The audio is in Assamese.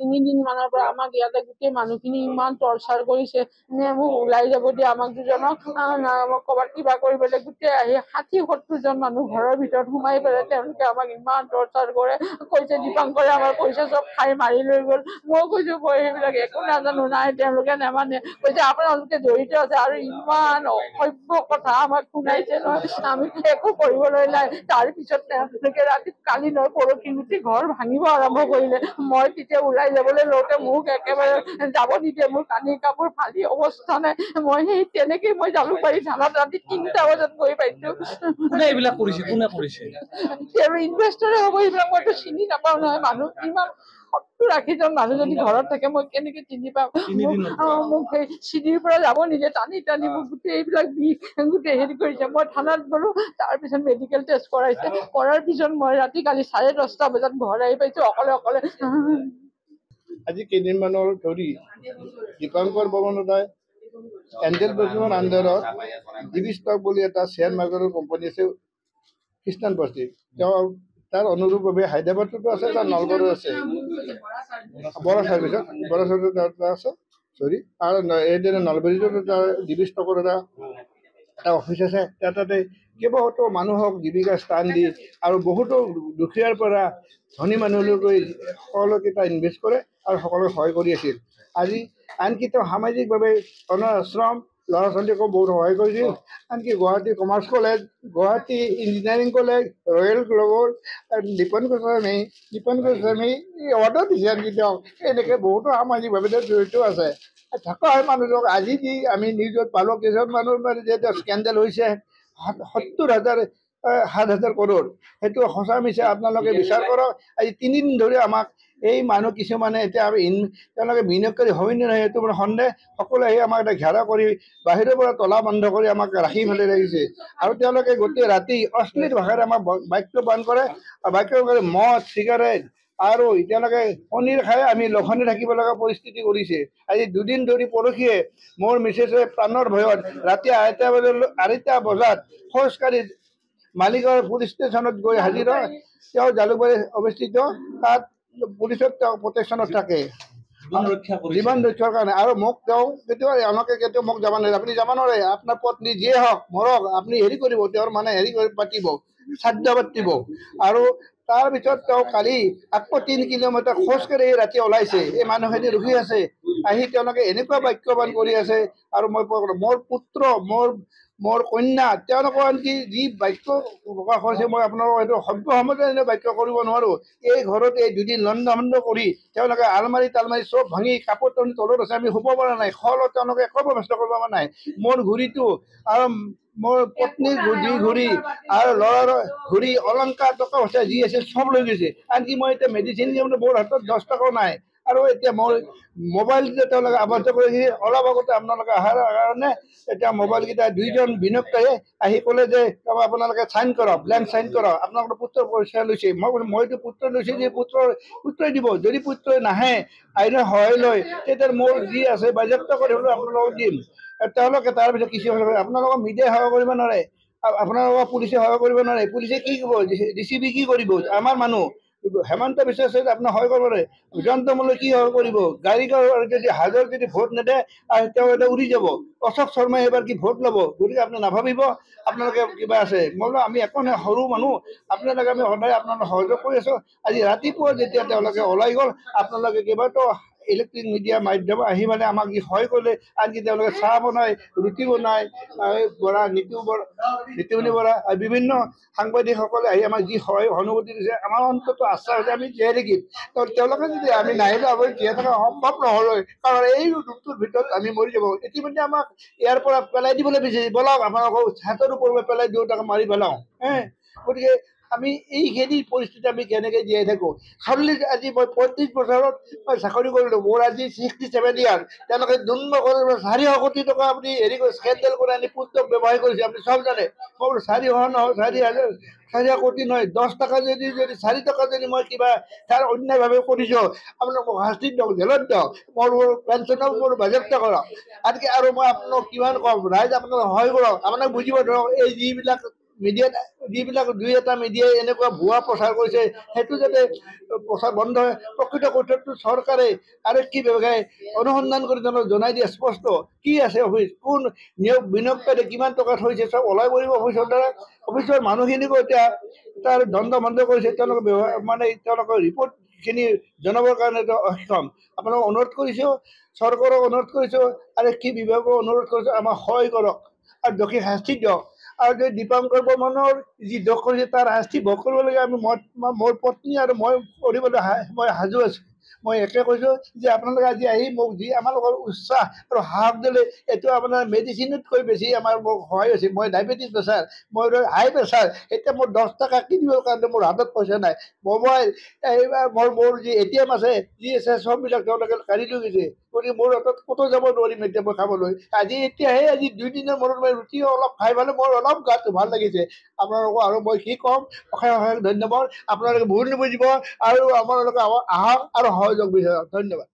3 দিন মানৰ পৰা আমাক ইয়াতে গোটেই মানুহখিনি ইমান টৰ্চাৰ কৰিছে মোক ওলাই যাব দিয়ে আমাক দুজনক ক'ৰবাত কিবা কৰিবলৈ গোটেই আহি 60-70জন মানুহ ঘৰৰ ভিতৰত সোমাই পেলাই তেওঁলোকে আমাক ইমান টৰ্চাৰ কৰে কৈছে দীপাংকৰে আমাৰ পইচা চব খাই মাৰি লৈ গ'ল মই কৈছো মই সেইবিলাক একো নাজানো নাই তেওঁলোকে নেমানে কৈছে আপোনালোকে জড়িত আছে আৰু ইমান অসভ্য কথা আমাক শুনাইছে নহয় আমি একো কৰিবলৈ নাই তাৰপিছত তেওঁলোকে ৰাতি কালি নহয় পৰহি গোটেই ঘৰ ভাঙিব আৰম্ভ কৰিলে মই তেতিয়া ওলাই যাবলৈ লওঁতে মোক একেবাৰে যাব নিদিয়ে মোৰ কানি কাপোৰ ফালি অৱস্থা নাই মই সেই তেনেকেই মই জালুকবাৰী থানাত ৰাতি 3টা বজাত গৈ পাইছো কোনে এইবিলাক কৰিছে কোনে কৰিছে আৰু ইনভেষ্টৰে হ'ব এইবিলাক মইতো চিনি নাপাওঁ নহয় মানুহ ইমান 70-80জন মানুহ যদি ঘৰত থাকে মই কেনেকে চিনি পাম মোক সেই চিৰিৰ পৰা যাব নিদিয়ে টানি টানি মোক গোটেই এইবিলাক গোটেই হেৰি কৰিছে মই থানাত গ'লো তাৰপিছত মেডিকেল টেষ্ট কৰাইছে কৰাৰ পিছত মই ৰাতি কালি 10:30 বজাত ঘৰ আহি পাইছো অকলে আজি কেইদিনমানৰ ধৰি দীপাংকৰ বৰ্মনে এঞ্জেল ব্ৰকিঙৰ আণ্ডাৰত ডিবি ষ্টক বুলি এটা শ্বেয়াৰ মাৰ্কেটৰ কোম্পানী আছে খ্ৰীষ্টান বস্তি তেওঁ তাৰ অনুৰূপভাৱে হায়দৰাবাদতো আছে তাৰ নলবাৰীত আছে বৰা চাৰ্ভিচত আছে আৰু এইদৰে নলবাৰীতো তাৰ ডিবি ষ্টকৰ এটা অফিচ আছে তাতে কেইবাতো মানুহক জীৱিকা স্থান দি আৰু বহুতো দুখীয়াৰ পৰা ধনী মানুহলৈকে সকলোকে এটা ইনভেষ্ট কৰে আৰু সকলোকে সহায় কৰি আছিল আজি আনকি তেওঁ সামাজিকভাৱে অনাথ আশ্ৰম ল'ৰা ছোৱালীকো বহুত সহায় কৰিছিল আনকি Guwahati Commerce College Guwahati Engineering College Royal Global Dipan Goswami এৱাৰ্ডো দিছে আনকি তেওঁ এনেকৈ বহুতো সামাজিকভাৱে জড়িত আছে থকা হয় মানুহজনক আজি যি আমি নিউজত পালোঁ কেইজন মানুহ যে স্কেণ্ডেল হৈছে 7,000 কৰোৰ সেইটো সঁচা মিছা আপোনালোকে বিচাৰ কৰক আজি 3 দিন ধৰি আমাক এই মানুহ কিছুমানে এতিয়া তেওঁলোকে বিনিয়োগকাৰী হয় নে নহয় সেইটো মানে সন্দেহ সকলোৱে আহি আমাক এটা ঘেৰা কৰি বাহিৰৰ পৰা তলা বন্ধ কৰি আমাক ৰাখি ফেলাই ৰাখিছে আৰু তেওঁলোকে গোটেই ৰাতি অশ্লীল ভাষাৰে আমাক বাক্য বান কৰে বাক্য কৰি মদ চিগাৰেট আৰু এতিয়ালৈকে পনীৰ খাই আমি লঘোণে থাকিব লগা পৰিস্থিতি কৰিছে আজি 2 দিন ধৰি পৰহিয়ে মোৰ মিছেছে প্ৰাণৰ ভয়ত ৰাতি 2টা বজাত খোজকাঢ়ি মালিগাঁও পুলিচ ষ্টেচনত গৈ হাজিৰ হয় তেওঁ জালুকবাৰী অৱস্থিত তাত পুলিচত তেওঁ প্ৰটেকশ্যনত থাকে জীৱন ৰক্ষাৰ কাৰণে আৰু মোক তেওঁ কেতিয়াও এওঁলোকে কেতিয়াও মোক যাব নোৱাৰে আপুনি যাব নোৱাৰে আপোনাৰ পত্নী যিয়ে হওক মৰক আপুনি হেৰি কৰিব তেওঁৰ মানে হেৰি কৰি পাতিব শ্ৰাদ্ধ পাতিব আৰু তাৰপিছত তেওঁ কালি আকৌ 3 কিলোমিটাৰ খোজকাঢ়ি ৰাতি ওলাইছে এই মানুহখিনি ৰখি আছে আহি তেওঁলোকে এনেকুৱা বাক্যবান কৰি আছে আৰু মই মোৰ পুত্ৰ মোৰ কন্যা তেওঁলোকৰ আনকি যি বাক্য প্ৰকাশ কৰিছে মই আপোনালোকক এইটো সভ্য সমাজে বাক্য কৰিব নোৱাৰোঁ এই ঘৰত এই 2 দিন লণ্ডভণ্ড কৰি তেওঁলোকে আলমাৰি তালমাৰি চব ভাঙি কাপোৰ টানি তলত আছে আমি শুব পৰা নাই খলত তেওঁলোকে একো ব্যৱস্থা কৰিব পৰা নাই মোৰ ঘড়ীটো আৰু মোৰ পত্নীৰ ঘড়ী আৰু ল'ৰাৰ ঘড়ী অলংকাৰ টকা পইচা যি আছে চব লৈ গৈছে আনকি মই এতিয়া মেডিচিন কিনিবলৈ মোৰ হাতত 10 টকাও নাই আৰু এতিয়া মই মোবাইল তেওঁলোকে আবদ্ধ কৰি অলপ আগতে আপোনালোকে অহাৰ কাৰণে এতিয়া মোবাইলকেইটা 2জন বিনিয়োগকাৰীয়ে আহি ক'লে যে আপোনালোকে চাইন কৰক ব্লেংক চাইন কৰক আপোনালোকৰ পুত্ৰৰ পইচা লৈছে মই বোলো মইতো পুত্ৰ লৈছোঁ যে পুত্ৰই দিব যদি পুত্ৰই নাহে আইনৰ সহায় লয় তেতিয়া মোৰ যি আছে বাজেয়াপ্ত কৰি হ'লেও আপোনালোকক দিম তেওঁলোকে তাৰপিছত কিছু আপোনালোকক মিডিয়াই সেৱা কৰিব নোৱাৰে আপোনালোকক পুলিচে সেৱা কৰিব নোৱাৰে পুলিচে কি কৰিব DCB কি কৰিব আমাৰ মানুহ হেমন্ত বিশ্ব শৰ্মাই আপোনাৰ সহায় কৰিব নোৱাৰে জয়ন্তমলৈ কি সহায় কৰিব গাড়ী যদি হাজাৰ যদি ভোট নেদে আৰু তেওঁ এটা উৰি যাব অশোক শৰ্মাই এবাৰ কি ভোট ল'ব গতিকে আপুনি নাভাবিব আপোনালোকে কিবা আছে মই বোলো আমি একো নাই সৰু মানুহ আপোনালোকে আমি সদায় আপোনালোক সহযোগ কৰি আছোঁ আজি ৰাতিপুৱা যেতিয়া তেওঁলোকে ওলাই গ'ল আপোনালোকে কেইবাটাও ইলেক্ট্ৰিক মিডিয়া মাধ্যম আহি মানে আমাক যি সহায় কৰিলে আনকি তেওঁলোকে চাহ বনায় ৰুটি বনায় নিতুমণি বৰা আৰু বিভিন্ন সাংবাদিকসকলে আহি আমাক যি সহায় সহানুভূতি দিছে আমাৰ অন্তত আশা হৈছে আমি জীয়াই থাকিম তেওঁলোকে যদি আমি নাহিলে আমি জীয়াই থকা সম্ভৱ নহ'লে কাৰণ এই ৰূপটোৰ ভিতৰত আমি মৰি যাব ইতিমধ্যে আমাক ইয়াৰ পৰা পেলাই দিবলৈ বিচাৰিছে বলক আপোনালোকক হাতৰ ওপৰত পেলাই দেউতাক মাৰি পেলাওঁ গতিকে আমি এইখিনি পৰিস্থিতি আমি কেনেকৈ জীয়াই থাকোঁ আজি মই 35 বছৰত মই চাকৰি কৰিলোঁ মোৰ আজি 67 ইয়াৰ তেওঁলোকে দুৰ্ন কৰি 400 কোটি টকা আপুনি হেৰি কৰি স্কেণ্ডেল কৰি আনি পুস্তক ব্যৱহাৰ কৰিছে আপুনি চব জানে মই বোলো 400 নহয় 4,000 কোটি নহয় 10 টকা যদি 4 টকা যদি মই কিবা তাৰ অন্যায়ভাৱে কৰিছোঁ আপোনাক মোক শাস্তি দিয়ক জেলত দিয়ক মোৰ পেঞ্চনৰ মোৰ বাজেয়াপ্ত কৰক আনকি আৰু মই আপোনাক কিমান ক'ম ৰাইজ আপোনাক সহায় কৰক আপোনাক বুজিব ধৰক এই যিবিলাক মিডিয়াত যিবিলাক দুই এটা মিডিয়াই এনেকুৱা ভুৱা প্ৰচাৰ কৰিছে সেইটো যাতে প্ৰচাৰ বন্ধ হয়। প্ৰকৃত কথাটো চৰকাৰে আৰক্ষী বিভাগে অনুসন্ধান কৰি তেওঁলোকক জনাই দিয়ে স্পষ্ট কি আছে অফিচ, কোন বিনিয়োগকাৰী কিমান টকা থৈছে, চব ওলাই পৰিব অফিচৰ দ্বাৰা। অফিচৰ মানুহখিনিকো এতিয়া তাৰ দণ্ড বন্ধ কৰিছে, তেওঁলোকে মানে তেওঁলোকৰ ৰিপৰ্টখিনি জনাবৰ কাৰণে অক্ষম। আপোনালোকক অনুৰোধ কৰিছোঁ, চৰকাৰক অনুৰোধ কৰিছোঁ, আৰক্ষী বিভাগক অনুৰোধ কৰিছোঁ, আমাক সহায় কৰক আৰু দোষী শাস্তি দিয়ক। আৰু যদি দীপাংকৰ বৰ্মনৰ যি দোষ কৰিছে তাৰ শাস্তি ভোগ কৰিবলগীয়া আমি মোৰ পত্নী আৰু মই কৰিবলৈ মই সাজু আছোঁ। মই একে কৈছোঁ যে আপোনালোকে আজি আহি মোক যি আমালোকৰ উৎসাহ আৰু সাহস দিলে, এইটো আপোনাৰ মেডিচিনতকৈ বেছি আমাৰ মোক সহায় হৈছে। মই ডায়েবেটিছ প্ৰেছাৰ, মই হাই প্ৰেছাৰ, এতিয়া মোৰ 10 টকা কিনিবৰ কাৰণে মোৰ হাতত পইচা নাই। মোবাইল মোৰ যি ATM আছে, যি আছে চববিলাক তেওঁলোকে কাঢ়ি লৈ গৈছে। গতিকে মোৰ হাতত ক'তো যাব নোৱাৰিম এতিয়া মই খাবলৈ। আজি 2 দিনৰ মূৰত মই ৰুটি অলপ খাই পালে মোৰ অলপ গাটো ভাল লাগিছে। আপোনালোকক আৰু মই কি ক'ম, অশেষ অশেষ ধন্যবাদ। আপোনালোকে ভুল নুবুজিব আৰু আপোনালোকে আহক আৰু সহযোগ বিচাৰক। ধন্যবাদ।